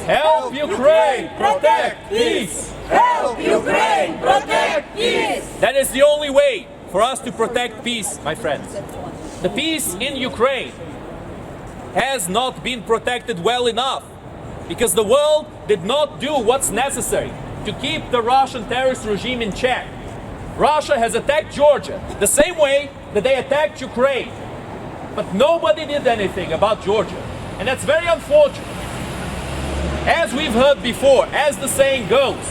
Help Ukraine protect peace! Help Ukraine protect peace! That is the only way for us to protect peace, my friends. The peace in Ukraine has not been protected well enough because the world did not do what's necessary to keep the Russian terrorist regime in check. Russia has attacked Georgia the same way that they attacked Ukraine. But nobody did anything about Georgia. And that's very unfortunate. As we've heard before, as the saying goes,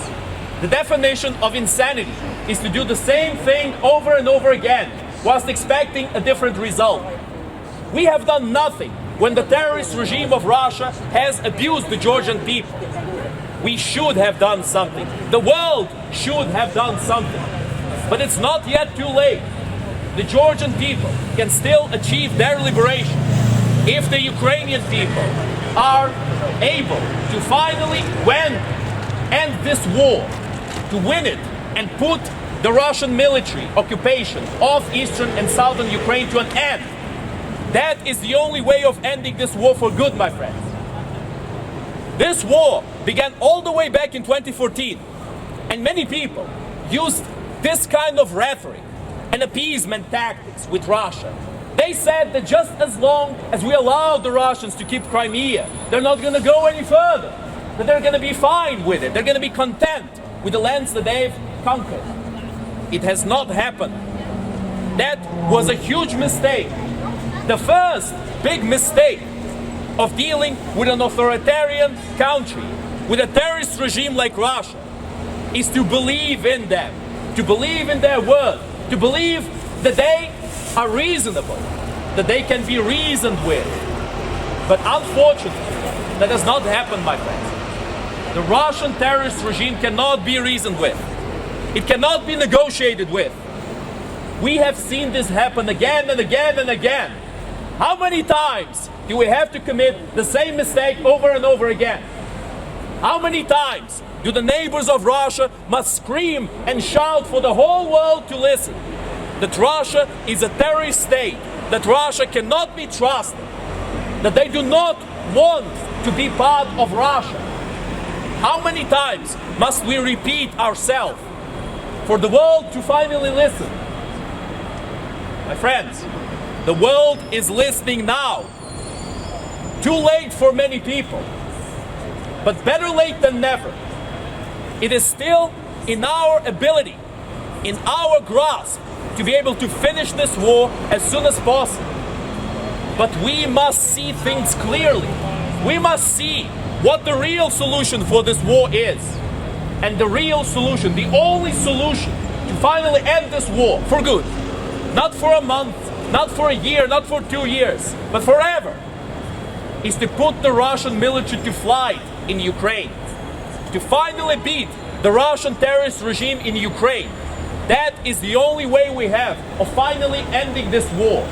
the definition of insanity is to do the same thing over and over again whilst expecting a different result. We have done nothing when the terrorist regime of Russia has abused the Georgian people. We should have done something. The world should have done something. But it's not yet too late. The Georgian people can still achieve their liberation if the Ukrainian people are able to finally end this war, to win it and put the Russian military occupation of eastern and southern Ukraine to an end. That is the only way of ending this war for good, my friends. This war began all the way back in 2014, and many people used this kind of rhetoric and appeasement tactics with Russia. They said that just as long as we allow the Russians to keep Crimea, they're not going to go any further, that they're going to be fine with it, they're going to be content with the lands that they've conquered. It has not happened. That was a huge mistake. The first big mistake of dealing with an authoritarian country, with a terrorist regime like Russia, is to believe in them, to believe in their word, to believe that they are reasonable, that they can be reasoned with. But unfortunately, that does not happen, my friends. The Russian terrorist regime cannot be reasoned with. It cannot be negotiated with. We have seen this happen again and again and again. How many times do we have to commit the same mistake over and over again? How many times do the neighbors of Russia must scream and shout for the whole world to listen that Russia is a terrorist state, that Russia cannot be trusted, that they do not want to be part of Russia? How many times must we repeat ourselves for the world to finally listen? My friends, the world is listening now. Too late for many people, but better late than never. It is still in our ability, in our grasp, to be able to finish this war as soon as possible. But we must see things clearly. We must see what the real solution for this war is. And the real solution, the only solution to finally end this war for good, not for a month, not for a year, not for 2 years, but forever, is to put the Russian military to flight in Ukraine, to finally beat the Russian terrorist regime in Ukraine. That is the only way we have of finally ending this war.